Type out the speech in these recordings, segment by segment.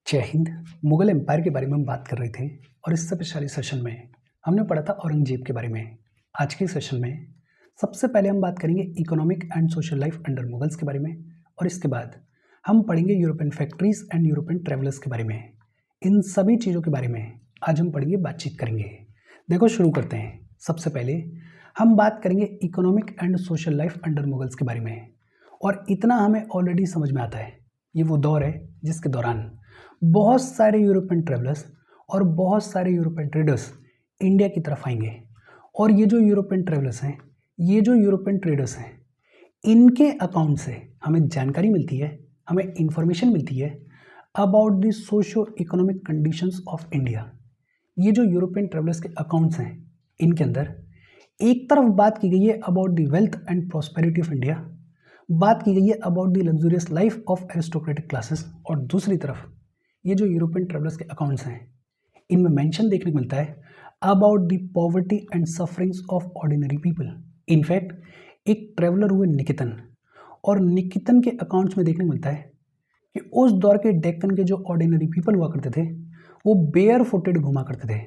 जय हिंद। मुगल एम्पायर के बारे में हम बात कर रहे थे और इससे पिछले सेशन में हमने पढ़ा था औरंगजेब के बारे में। आज के सेशन में सबसे पहले हम बात करेंगे economic and social life under Mughals के बारे में और इसके बाद हम पढ़ेंगे European factories and European travellers के बारे में। इन सभी चीज़ों के बारे में आज हम पढ़ेंगे, बातचीत करेंगे। देखो शुरू करते हैं। सबसे पहले हम बात करेंगे economic and social life under Mughals के बारे में और इतना हमें ऑलरेडी समझ में आता है, ये वो दौर है जिसके दौरान बहुत सारे यूरोपियन ट्रेवलर्स और बहुत सारे यूरोपियन ट्रेडर्स इंडिया की तरफ आएंगे। और ये जो यूरोपियन ट्रेवलर्स हैं, ये जो यूरोपियन ट्रेडर्स हैं, इनके अकाउंट से हमें जानकारी मिलती है, हमें इंफॉर्मेशन मिलती है about the socio economic conditions of India. ये जो यूरोपियन ट्रेवलर्स के अकाउंट्स हैं, इनके अंदर एक तरफ बात की गई है about the wealth and prosperity of India, बात की गई है about the luxurious life of aristocratic classes, और दूसरी तरफ ये जो यूरोपियन ट्रेवलर्स के अकाउंट्स हैं, इनमें मेंशन देखने को मिलता है about the poverty and sufferings of ordinary people. In fact एक ट्रेवलर हुए निकेतन, और निकेतन के अकाउंट्स में देखने को मिलता है कि उस दौर के डेक्कन के जो ऑर्डिनरी पीपल हुआ करते थे वो बेयर फुटेड घूमा करते थे।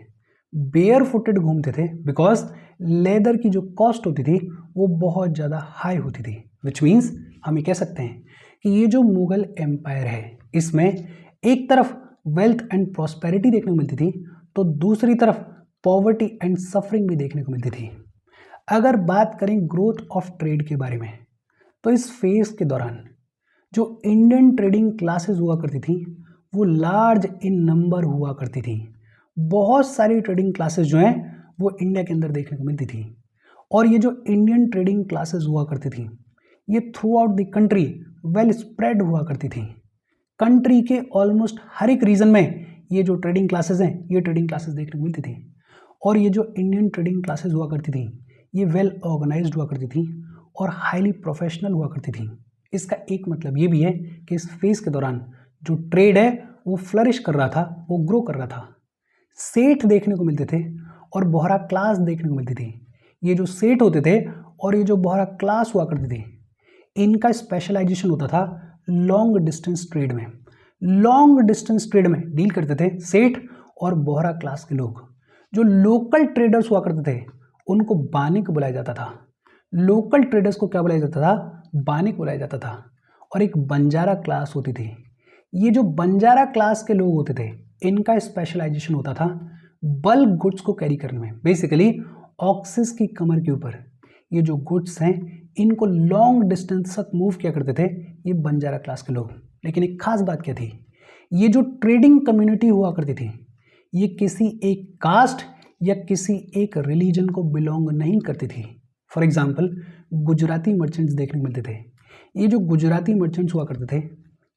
बेयर फुटेड घूमते थे बिकॉज लेदर की जो कॉस्ट होती थी वो बहुत ज़्यादा हाई होती थी। विच मीन्स हम ये कह सकते हैं कि ये जो मुगल एम्पायर है, इसमें एक तरफ वेल्थ एंड प्रॉस्पेरिटी देखने को मिलती थी तो दूसरी तरफ पॉवर्टी एंड सफरिंग भी देखने को मिलती थी। अगर बात करें ग्रोथ ऑफ ट्रेड के बारे में, तो इस फेज के दौरान जो इंडियन ट्रेडिंग क्लासेस हुआ करती थी वो लार्ज इन नंबर हुआ करती थी। बहुत सारी ट्रेडिंग क्लासेस जो हैं वो इंडिया के अंदर देखने को मिलती थी, और ये जो इंडियन ट्रेडिंग क्लासेस हुआ करती थी ये through out the country well spread हुआ करती थी। कंट्री के ऑलमोस्ट हर एक रीजन में ये जो ट्रेडिंग क्लासेस हैं, ये ट्रेडिंग क्लासेस देखने को मिलती थी। और ये जो इंडियन ट्रेडिंग क्लासेस हुआ करती थी ये वेल ऑर्गेनाइज्ड हुआ करती थी और हाईली प्रोफेशनल हुआ करती थी। इसका एक मतलब ये भी है कि इस फेज के दौरान जो ट्रेड है वो फ्लरिश कर रहा था, वो ग्रो कर रहा था। सेठ देखने को मिलते थे और बोहरा क्लास देखने को मिलती थी। ये जो सेठ होते थे और ये जो बोहरा क्लास हुआ करती थी, इनका स्पेशलाइजेशन होता था लॉन्ग डिस्टेंस ट्रेड में। लॉन्ग डिस्टेंस ट्रेड में डील करते थे सेठ और बोहरा क्लास के लोग। जो लोकल ट्रेडर्स हुआ करते थे उनको बानिक बुलाया जाता था। लोकल ट्रेडर्स को क्या बुलाया जाता था? बानिक बुलाया जाता था। और एक बंजारा क्लास होती थी। ये जो बंजारा क्लास के लोग होते थे, इनका स्पेशलाइजेशन होता था बल्क गुड्स को कैरी करने में। बेसिकली ऑक्सेस की कमर के ऊपर ये जो गुड्स हैं इनको लॉन्ग डिस्टेंस तक मूव किया करते थे ये बंजारा क्लास के लोग। लेकिन एक खास बात क्या थी, ये जो ट्रेडिंग कम्युनिटी हुआ करती थी ये किसी एक कास्ट या किसी एक रिलीजन को बिलोंग नहीं करती थी। फॉर एग्जाम्पल गुजराती मर्चेंट्स देखने को मिलते थे। ये जो गुजराती मर्चेंट्स हुआ करते थे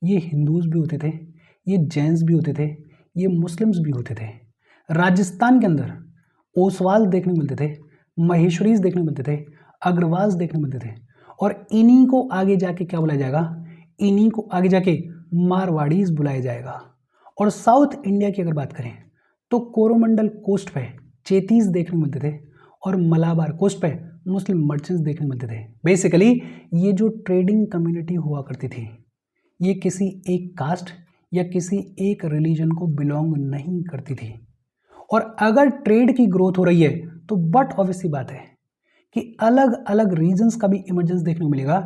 ये हिंदूज भी होते थे, ये जैन्स भी होते थे, ये मुस्लिम्स भी होते थे। राजस्थान के अंदर ओसवाल देखने को मिलते थे, महेश्वरीज देखने को मिलते थे, अग्रवाल्स देखने को मिलते थे। और इन्हीं को आगे जाके क्या बुलाया जाएगा? इन्हीं को आगे जाके मारवाड़ीज बुलाया जाएगा। और साउथ इंडिया की अगर बात करें तो कोरोमंडल कोस्ट पे चेतीस देखने को मिलते थे और मलाबार कोस्ट पे मुस्लिम मर्चेंट्स देखने को मिलते थे। बेसिकली ये जो ट्रेडिंग कम्युनिटी हुआ करती थी ये किसी एक कास्ट या किसी एक रिलीजन को बिलोंग नहीं करती थी। और अगर ट्रेड की ग्रोथ हो रही है तो बट ऑब्वियसली बात है कि अलग अलग रीजन्स का भी इमर्जेंस देखने को मिलेगा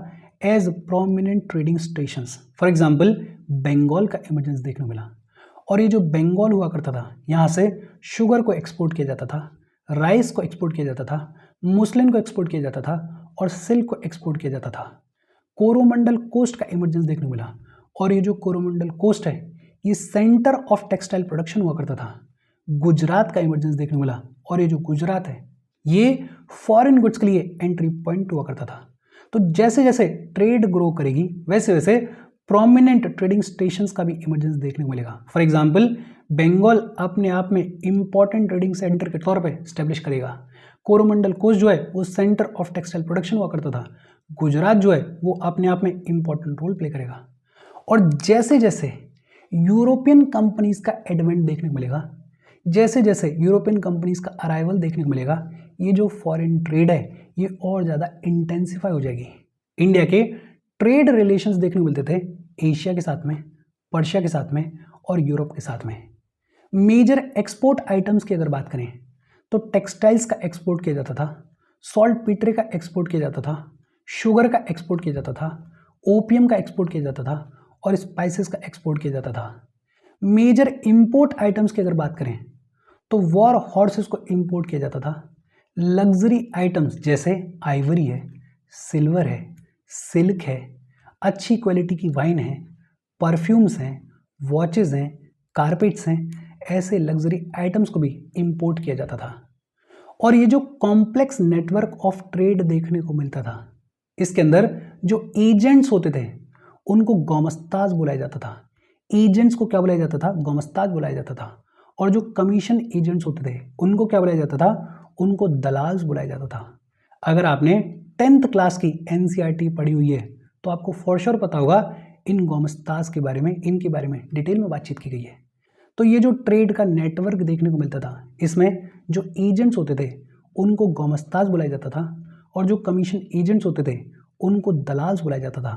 as prominent trading stations. For example Bengal का इमर्जेंस देखने को मिला, और ये जो बंगाल हुआ करता था यहाँ से शुगर को एक्सपोर्ट किया जाता था, राइस को एक्सपोर्ट किया जाता था, मुस्लिन को एक्सपोर्ट किया जाता था और सिल्क को एक्सपोर्ट किया जाता था। कोरोमंडल कोस्ट का इमर्जेंस देखने को मिला, और ये जो कोरोमंडल कोस्ट है ये सेंटर ऑफ टेक्सटाइल प्रोडक्शन हुआ करता था। गुजरात का इमर्जेंस देखने को मिला, और ये जो गुजरात है ये फॉरेन गुड्स के लिए एंट्री पॉइंट हुआ करता था। तो जैसे जैसे ट्रेड ग्रो करेगी वैसे वैसे प्रोमिनेंट ट्रेडिंग स्टेशंस का भी इमर्जेंस देखने को मिलेगा। फॉर एग्जांपल बंगाल अपने आप में इंपॉर्टेंट ट्रेडिंग सेंटर के तौर पे स्टैब्लिश करेगा। कोरोमंडल कोस्ट जो है वो सेंटर ऑफ टेक्सटाइल प्रोडक्शन हुआ करता था। गुजरात जो है वो अपने आप में इंपॉर्टेंट रोल प्ले करेगा। और जैसे जैसे यूरोपियन कंपनीज का एडवेंट देखने को मिलेगा, जैसे जैसे यूरोपियन कंपनीज का अराइवल देखने को मिलेगा, ये जो फॉरेन ट्रेड है ये और ज़्यादा इंटेंसिफाई हो जाएगी। इंडिया के ट्रेड रिलेशंस देखने को मिलते थे एशिया के साथ में, पर्शिया के साथ में और यूरोप के साथ में। मेजर एक्सपोर्ट आइटम्स की अगर बात करें तो टेक्सटाइल्स का एक्सपोर्ट किया जाता था, सॉल्ट पीटरे का एक्सपोर्ट किया जाता था, शुगर का एक्सपोर्ट किया जाता था, ओपियम का एक्सपोर्ट किया जाता था और स्पाइसेस का एक्सपोर्ट किया जाता था। मेजर इंपोर्ट आइटम्स की अगर बात करें तो वॉर हॉर्सेस को इंपोर्ट किया जाता था। लग्जरी आइटम्स जैसे आइवरी है, सिल्वर है, सिल्क है, अच्छी क्वालिटी की वाइन है, परफ्यूम्स हैं, वॉचेस हैं, कारपेट्स हैं, ऐसे लग्जरी आइटम्स को भी इंपोर्ट किया जाता था। और ये जो कॉम्प्लेक्स नेटवर्क ऑफ ट्रेड देखने को मिलता था, इसके अंदर जो एजेंट्स होते थे उनको गोमस्ताज बुलाया जाता था। एजेंट्स को क्या बुलाया जाता था? गोमस्ताज बुलाया जाता था। और जो कमीशन एजेंट्स होते थे उनको क्या बुलाया जाता था? उनको दलाल्स बुलाया जाता था। अगर आपने 10th क्लास की एनसीईआरटी पढ़ी हुई है तो आपको फॉर श्योर पता होगा इन गोमस्ताज के बारे में, इनके बारे में डिटेल में बातचीत की गई है। तो ये जो ट्रेड का नेटवर्क देखने को मिलता था, इसमें जो एजेंट्स होते थे उनको गोमस्ताज बुलाया जाता था और जो कमीशन एजेंट्स होते थे उनको दलाल्स बुलाया जाता था।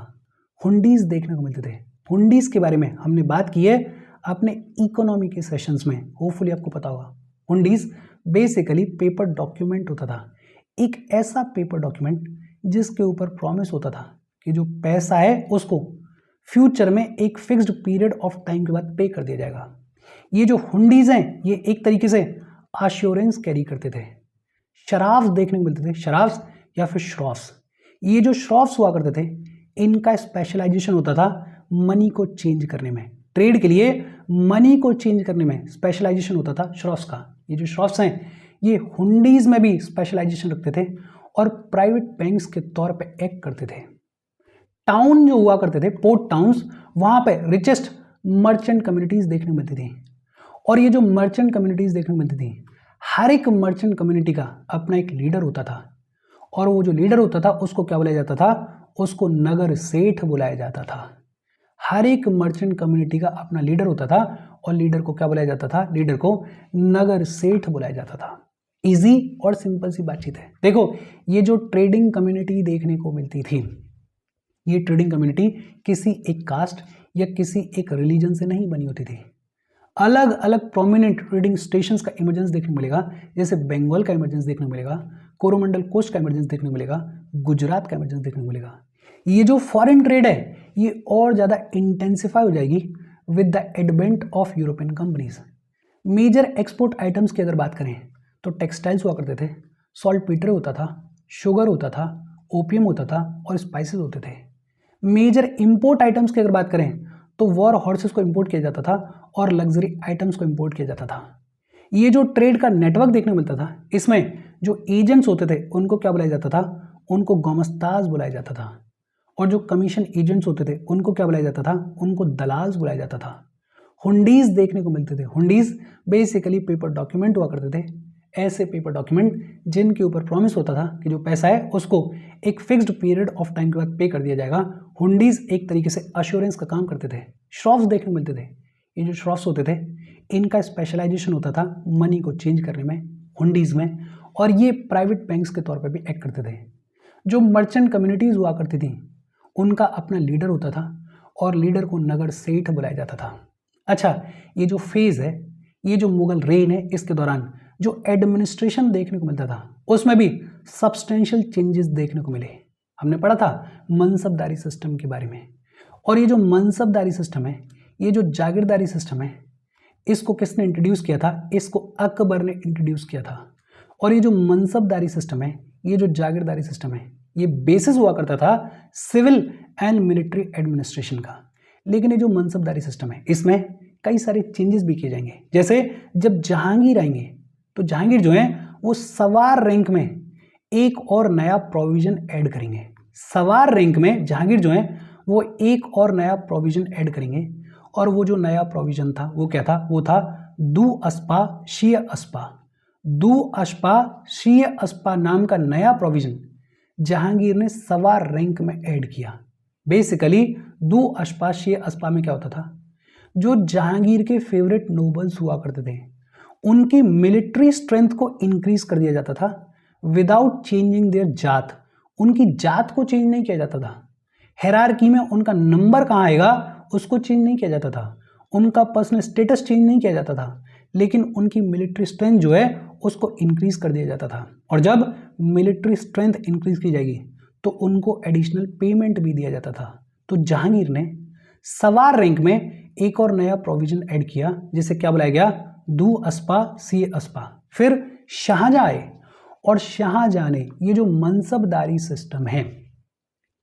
हुंडीज देखने को मिलते थे। हुंडीज के बारे में हमने बात की है अपने इकोनॉमी के सेशंस में, होपफुली आपको पता होगा। हुंडीज बेसिकली पेपर डॉक्यूमेंट होता था, एक ऐसा पेपर डॉक्यूमेंट जिसके ऊपर प्रॉमिस होता था कि जो पैसा है उसको फ्यूचर में एक फिक्स्ड पीरियड ऑफ टाइम के बाद पे कर दिया जाएगा। ये जो हुंडीज हैं ये एक तरीके से अश्योरेंस कैरी करते थे। शराफ्स देखने को मिलते थे, शराफ्स या फिर श्रॉफ्स। ये जो श्रॉफ्स हुआ करते थे इनका स्पेशलाइजेशन होता था मनी को चेंज करने में। ट्रेड के लिए मनी को चेंज करने में स्पेशलाइजेशन होता था श्रॉफ्स का। ये जो श्रॉफ्स हैं ये हुंडीज में भी स्पेशलाइजेशन रखते थे और प्राइवेट बैंक्स के तौर पे एक्ट करते थे। टाउन जो हुआ करते थे, पोर्ट टाउन्स, वहां पे रिचेस्ट मर्चेंट कम्युनिटीज देखने को मिलती थी। और ये जो मर्चेंट कम्युनिटीज देखने को मिलती थी, हर एक मर्चेंट कम्युनिटी का अपना एक लीडर होता था और वो जो लीडर होता था उसको क्या बुलाया जाता था? उसको नगर सेठ बुलाया जाता था। हर एक मर्चेंट कम्युनिटी का अपना लीडर होता था और लीडर को क्या बुलाया जाता था? लीडर को नगर सेठ बुलाया जाता था। इजी और सिंपल सी बातचीत है। देखो, ये जो ट्रेडिंग कम्युनिटी देखने को मिलती थी, ये ट्रेडिंग कम्युनिटी किसी एक कास्ट या किसी एक रिलीजन से नहीं बनी होती थी। अलग अलग प्रोमिनेंट ट्रेडिंग स्टेशंस का इमरजेंस देखने को मिलेगा, जैसे बंगाल का इमरजेंस देखने को मिलेगा, कोरोमंडल कोस्ट का इमरजेंस देखने को मिलेगा, गुजरात का इमरजेंस देखने को मिलेगा। ये जो फॉरेन ट्रेड है ये और ज़्यादा इंटेंसिफाई हो जाएगी with the advent of European companies. Major export items की अगर बात करें तो टेक्सटाइल्स हुआ करते थे, सॉल्ट पीटरे होता था, शुगर होता था, ओपियम होता था और स्पाइसेस होते थे। मेजर इंपोर्ट आइटम्स की अगर बात करें तो वॉर हॉर्सेस को इंपोर्ट किया जाता था और लग्जरी आइटम्स को इंपोर्ट किया जाता था। ये जो ट्रेड का नेटवर्क देखने को मिलता था, इसमें जो एजेंट्स होते थे उनको क्या बुलाया जाता था? उनको गोमस्ताज बुलाया जाता था। और जो कमीशन एजेंट्स होते थे उनको क्या बुलाया जाता था? उनको दलाल्स बुलाया जाता था। हुंडीज देखने को मिलते थे। हुंडीज बेसिकली पेपर डॉक्यूमेंट हुआ करते थे, ऐसे पेपर डॉक्यूमेंट जिनके ऊपर प्रॉमिस होता था कि जो पैसा है उसको एक फिक्स्ड पीरियड ऑफ टाइम के बाद पे कर दिया जाएगा। हुंडीज एक तरीके से अश्योरेंस का काम करते थे। श्रॉफ्स देखने को मिलते थे। ये जो श्रॉफ्स होते थे इनका स्पेशलाइजेशन होता था मनी को चेंज करने में, हुंडीज में, और ये प्राइवेट बैंक्स के तौर पर भी एक्ट करते थे। जो मर्चेंट कम्युनिटीज हुआ करती थी उनका अपना लीडर होता था और लीडर को नगर सेठ बुलाया जाता था। अच्छा, ये जो फेज है, ये जो मुगल रेन है, इसके दौरान जो एडमिनिस्ट्रेशन देखने को मिलता था उसमें भी सब्सटेंशियल चेंजेस देखने को मिले। हमने पढ़ा था मनसबदारी सिस्टम के बारे में। और ये जो मनसबदारी सिस्टम है, ये जो जागीरदारी सिस्टम है, इसको किसने इंट्रोड्यूस किया था? इसको अकबर ने इंट्रोड्यूस किया था। और ये जो मनसबदारी सिस्टम है, ये जो जागीरदारी सिस्टम है, ये बेसिस हुआ करता था सिविल एंड मिलिट्री एडमिनिस्ट्रेशन का। लेकिन ये जो मनसबदारी सिस्टम है इसमें कई सारे चेंजेस भी किए जाएंगे। जैसे जब जहांगीर आएंगे तो जहांगीर जो है वो सवार रैंक में एक और नया प्रोविजन ऐड करेंगे। सवार रैंक में जहांगीर जो है वो एक और नया प्रोविजन ऐड करेंगे। और वो जो नया प्रोविजन था वो क्या था? वो था दू अस्पा शीय अस्पा। दू अस्पा शीय अस्पा नाम का नया प्रोविजन जहांगीर ने सवार रैंक में ऐड किया। बेसिकली दू अस्पा शीय अस्पा में क्या होता था? जो जहांगीर के फेवरेट नोबल्स हुआ करते थे उनकी मिलिट्री स्ट्रेंथ को इंक्रीज कर दिया जाता था विदाउट चेंजिंग देयर जात। उनकी जात को चेंज नहीं किया जाता था। हायरार्की में उनका नंबर कहाँ आएगा उसको चेंज नहीं किया जाता था। उनका पर्सनल स्टेटस चेंज नहीं किया जाता था, लेकिन उनकी मिलिट्री स्ट्रेंथ जो है उसको इंक्रीज कर दिया जाता था। और जब मिलिट्री स्ट्रेंथ इंक्रीज की जाएगी तो उनको एडिशनल पेमेंट भी दिया जाता था। तो जहांगीर ने सवार रैंक में एक और नया प्रोविजन ऐड किया, जिसे क्या बुलाया गया, दू अस्पा सी अस्पा। फिर शाहजहां आए और शाहजहां ने ये जो मनसबदारी सिस्टम है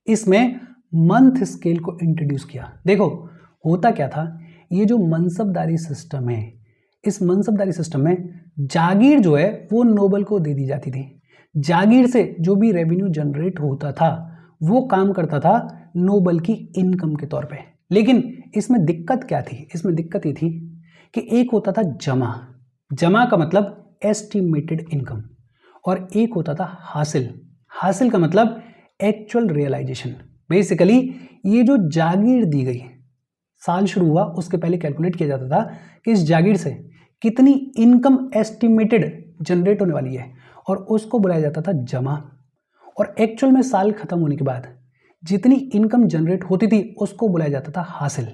इसमें मंथ स्केल को इंट्रोड्यूस किया। देखो होता क्या था, ये जो मनसबदारी सिस्टम है, इस मनसबदारी सिस्टम में जागीर जो है वो नोबल को दे दी जाती थी। जागीर से जो भी रेवेन्यू जनरेट होता था वो काम करता था नोबल की इनकम के तौर पे। लेकिन इसमें दिक्कत क्या थी, इसमें दिक्कत ये थी कि एक होता था जमा, जमा का मतलब एस्टिमेटेड इनकम, और एक होता था हासिल, हासिल का मतलब एक्चुअल रियलाइजेशन। बेसिकली ये जो जागीर दी गई, साल शुरू हुआ उसके पहले कैलकुलेट किया जाता था कि इस जागीर से कितनी इनकम एस्टिमेटेड जनरेट होने वाली है, और उसको बुलाया जाता था जमा। और एक्चुअल में साल खत्म होने के बाद जितनी इनकम जनरेट होती थी उसको बुलाया जाता था हासिल।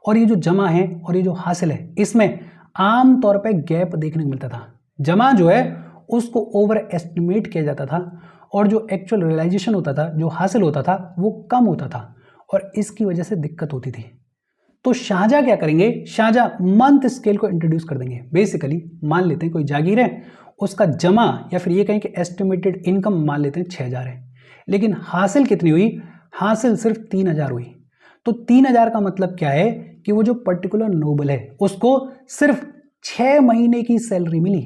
और ये जो जमा है और ये जो हासिल है इसमें आम तौर पे गैप देखने को मिलता था। जमा जो है उसको ओवर एस्टिमेट किया जाता था, और जो एक्चुअल रियलाइजेशन होता था, जो हासिल होता था, वो कम होता था, और इसकी वजह से दिक्कत होती थी। तो शाहजहां क्या करेंगे, शाहजहां मंथ स्केल को इंट्रोड्यूस कर देंगे। बेसिकली मान लेते हैं कोई जागीर है, उसका जमा या फिर ये कहें कि एस्टिमेटेड इनकम मान लेते हैं 6000 है, लेकिन हासिल कितनी हुई, हासिल सिर्फ 3000 हुई। तो 3000 का मतलब क्या है कि वो जो पर्टिकुलर नोबल है उसको सिर्फ 6 महीने की सैलरी मिली।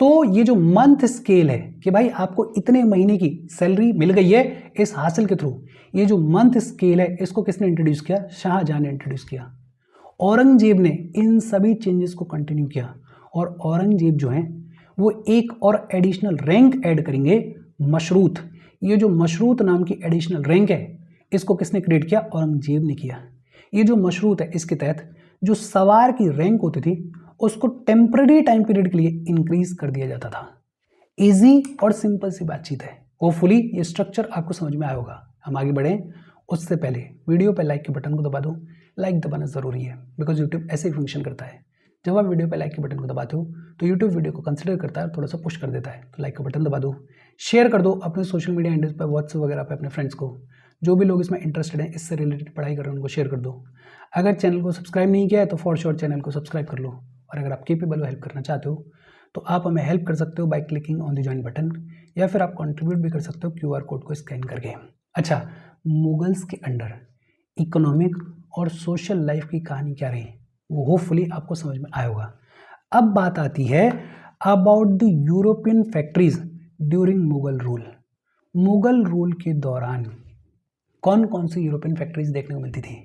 तो ये जो मंथ स्केल है कि भाई आपको इतने महीने की सैलरी मिल गई है इस हासिल के थ्रू, ये जो मंथ स्केल है इसको किसने इंट्रोड्यूस किया, शाहजहां ने इंट्रोड्यूस किया। औरंगजेब ने इन सभी चेंजेस को कंटिन्यू किया, और औरंगजेब जो है वो एक और एडिशनल रैंक ऐड करेंगे, मशरूत। ये जो मशरूत नाम की एडिशनल रैंक है इसको किसने क्रिएट किया, औरंगजेब ने किया। ये जो मशरूत है इसके तहत जो सवार की रैंक होती थी उसको टेम्पररी टाइम पीरियड के लिए इंक्रीज कर दिया जाता था। इजी और सिंपल सी बातचीत है। होपफुली ये स्ट्रक्चर आपको समझ में आया होगा। हम आगे बढ़ें उससे पहले वीडियो पर लाइक के बटन को दबा दो। लाइक दबाना ज़रूरी है बिकॉज यूट्यूब ऐसे ही फंक्शन करता है, जब आप वीडियो पर लाइक के बटन को दबाते हो तो यूट्यूब वीडियो को कंसिडर करता है, थोड़ा सा पुश कर देता है। तो लाइक का बटन दबा दो, शेयर कर दो अपने सोशल मीडिया हैंडल्स पर, व्हाट्सएप वगैरह पे अपने फ्रेंड्स को, जो भी लोग इसमें इंटरेस्टेड हैं, इससे रिलेटेड पढ़ाई कर रहे हैं उनको शेयर कर दो। अगर चैनल को सब्सक्राइब नहीं किया है तो फॉर श्योर चैनल को सब्सक्राइब कर लो। और अगर आप केपेबल हो हेल्प करना चाहते हो तो आप हमें हेल्प कर सकते हो by clicking on the join button, या फिर आप कंट्रीब्यूट भी कर सकते हो QR कोड को स्कैन करके। अच्छा, मुगल्स के अंडर इकोनॉमिक और सोशल लाइफ की कहानी क्या रही वो होपफुली आपको समझ में आया होगा। अब बात आती है about the European factories during Mughal rule. Mughal rule के दौरान कौन कौन सी यूरोपियन फैक्ट्रीज देखने को मिलती थी।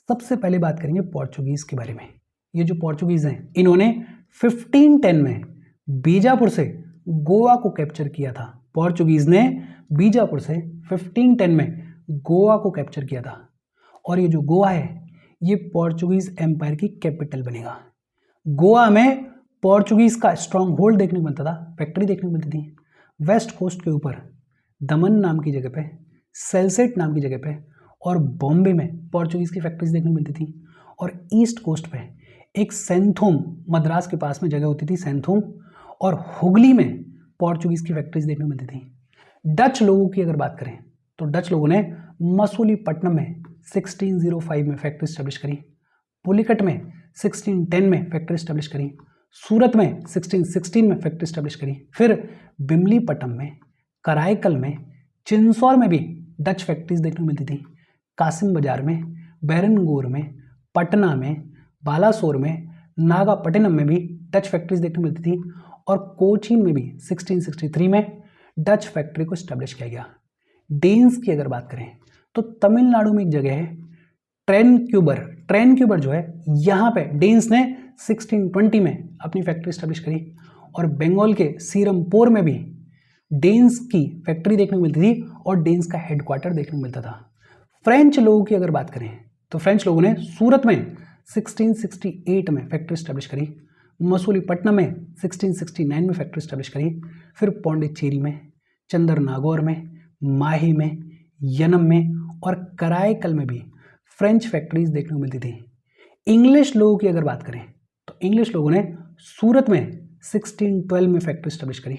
सबसे पहले बात करेंगे पोर्चुगीज के बारे में। ये जो पोर्चुगीज हैं इन्होंने 1510 में बीजापुर से गोवा को कैप्चर किया था। पोर्चुगीज ने बीजापुर से 1510 में गोवा को कैप्चर किया था, और ये जो गोवा है ये पोर्चुगीज एम्पायर की कैपिटल बनेगा। गोवा में पोर्चुगीज का स्ट्रॉन्ग होल्ड देखने को मिलता था, फैक्ट्री देखने को मिलती थी। वेस्ट कोस्ट के ऊपर दमन नाम की जगह पे, सेल्सेट नाम की जगह पे, और बॉम्बे में पोर्चुगीज की फैक्ट्रीज देखने को मिलती थी। और ईस्ट कोस्ट पे एक सेंथोम, मद्रास के पास में जगह होती थी सेंथोम, और हुगली में पोर्चुगीज की फैक्ट्रीज देखने को मिलती थी। डच लोगों की अगर बात करें तो डच लोगों ने मसूलीपट्टनम में 1605 में फैक्ट्री स्टैब्लिश करी, पुलिकट में 1610 में फैक्ट्री स्टैब्लिश करी, सूरत में 1616 में फैक्ट्री स्टैब्लिश करी, फिर बिमलीपट्टम में, कराईकल में, चिंसौर में भी डच फैक्ट्रीज देखने को मिलती थी। कासिम बाजार में, बैरनगोर में, पटना में, बालासोर में, नागापट्टिनम में भी डच फैक्ट्रीज देखने को मिलती थी। और कोचीन में भी 1663 में डच फैक्ट्री को स्टैब्लिश किया गया। डेन्स की अगर बात करें तो तमिलनाडु में एक जगह है ट्रेनक्यूबर। ट्रेनक्यूबर जो है यहाँ पे डेन्स ने 1620 में अपनी फैक्ट्री स्टैब्लिश करी। और बंगाल के सीरमपुर में भी डेन्स की फैक्ट्री देखने को मिलती थी, और डेन्स का हेडक्वार्टर देखने को मिलता था। फ्रेंच लोगों की अगर बात करें तो फ्रेंच लोगों ने सूरत में 1668 में फैक्ट्री स्टैब्लिश करी, मसूलीपट्टनम में 1669 में फैक्ट्री स्टैब्लिश करी, फिर पौंडीचेरी में, चंदरनागौर में, माही में, यनम में और कराईकल में भी फ्रेंच फैक्ट्रीज देखने को मिलती थी। इंग्लिश लोगों की अगर बात करें तो इंग्लिश लोगों ने सूरत में 1612 में फैक्ट्री स्टैब्लिश करी।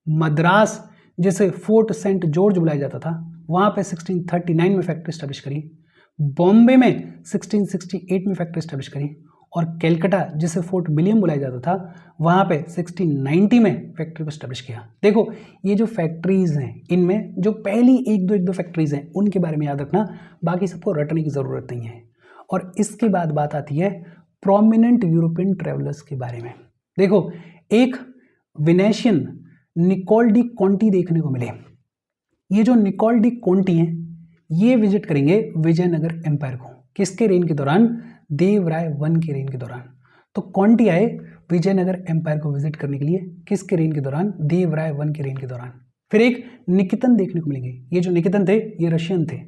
मद्रास जिसे फोर्ट सेंट जॉर्ज बुलाया जाता था वहाँ पे 1639 में फैक्ट्री स्टैब्लिश करी। बॉम्बे में 1668 में फैक्ट्री स्टैब्लिश करी। और कैलकाटा जिसे फोर्ट विलियम बुलाया जाता था वहाँ पे 1690 में फैक्ट्री को स्टैब्लिश किया। देखो ये जो फैक्ट्रीज हैं इनमें जो पहली एक दो फैक्ट्रीज हैं उनके बारे में याद रखना, बाकी सबको रटने की ज़रूरत नहीं है। और इसके बाद बात आती है प्रोमिनेंट यूरोपियन ट्रेवलर्स के बारे में। देखो एक विनेशियन निकोल डी कॉन्टी देखने को मिले। ये जो निकोल डी कॉन्टी हैं ये विजिट करेंगे विजयनगर एम्पायर को। किसके रेन के दौरान? देवराय वन के रेन के दौरान। तो कॉन्टी आए विजयनगर एम्पायर को विजिट करने के लिए किसके रेन के दौरान? देवराय वन के रेन के दौरान। फिर एक निकेतन देखने को मिलेंगे। ये जो निकेतन थे ये रशियन थे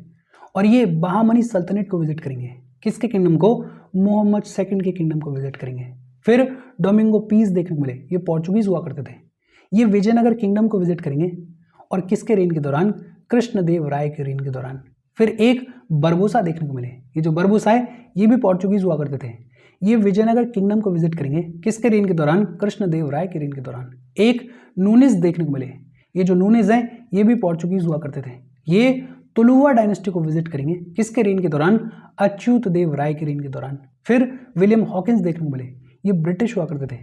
और ये बहामनी सल्तनत को विजिट करेंगे। किसके किंगडम को? मोहम्मद सेकंड के किंगडम को विजिट करेंगे। फिर डोमिंगो पीस देखने को मिले, ये पोर्चुगीज हुआ करते थे। ये विजयनगर किंगडम को विजिट करेंगे और किसके रेन के दौरान? कृष्णदेव राय के रेन के दौरान। फिर एक बरबोसा देखने को मिले। ये जो बरबोसा है ये भी पोर्चुगीज हुआ करते थे। ये विजयनगर किंगडम को विजिट करेंगे किसके रेन के दौरान? कृष्णदेव राय के रेन के दौरान। एक नूनिस देखने को मिले। ये जो नूनिस हैं ये भी पोर्चुगीज हुआ करते थे। ये तुलुवा डायनेस्टी को विजिट करेंगे किसके रेन के दौरान? अच्युत देव राय के रेन के दौरान। फिर विलियम हॉकिंस देखने को मिले। ये ब्रिटिश हुआ करते थे।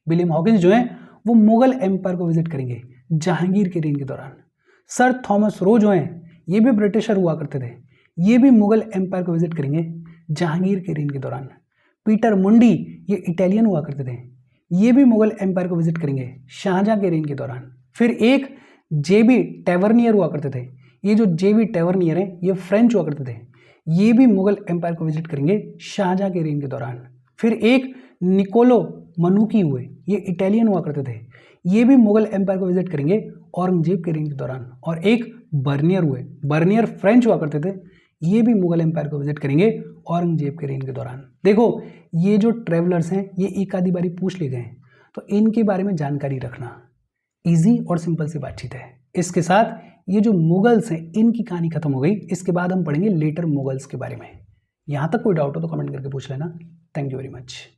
विलियम हॉकिंस जो है वो मुगल एम्पायर को विजिट करेंगे जहांगीर के रेन के दौरान। सर थॉमस रो जो हैं ये भी ब्रिटिशर हुआ करते थे। ये भी मुगल एम्पायर को विजिट करेंगे जहांगीर के रेन के दौरान। पीटर मुंडी ये इटालियन हुआ करते थे। ये भी मुगल एम्पायर को विजिट करेंगे शाहजहां के रेन के दौरान। फिर एक जेबी टैवर्नियर हुआ करते थे। ये जो जेबी टैवर्नियर है ये फ्रेंच हुआ करते थे। ये भी मुगल एम्पायर को विजिट करेंगे शाहजहां के रेन के दौरान। फिर एक निकोलो मनुकी हुए, ये इटालियन हुआ करते थे। ये भी मुगल एम्पायर को विजिट करेंगे औरंगजेब के रेन के दौरान। और एक बर्नियर हुए, बर्नियर फ्रेंच हुआ करते थे। ये भी मुगल एम्पायर को विजिट करेंगे औरंगजेब के रेन के दौरान। देखो ये जो ट्रेवलर्स हैं ये एक आधी बारी पूछ लिए गए हैं तो इनके बारे में जानकारी रखना इजी और सिंपल सी बातचीत है। इसके साथ ये जो मुगल्स हैं इनकी कहानी खत्म हो गई। इसके बाद हम पढ़ेंगे लेटर मुगल्स के बारे में। यहाँ तक कोई डाउट हो तो कमेंट करके पूछ लेना। Thank you very much.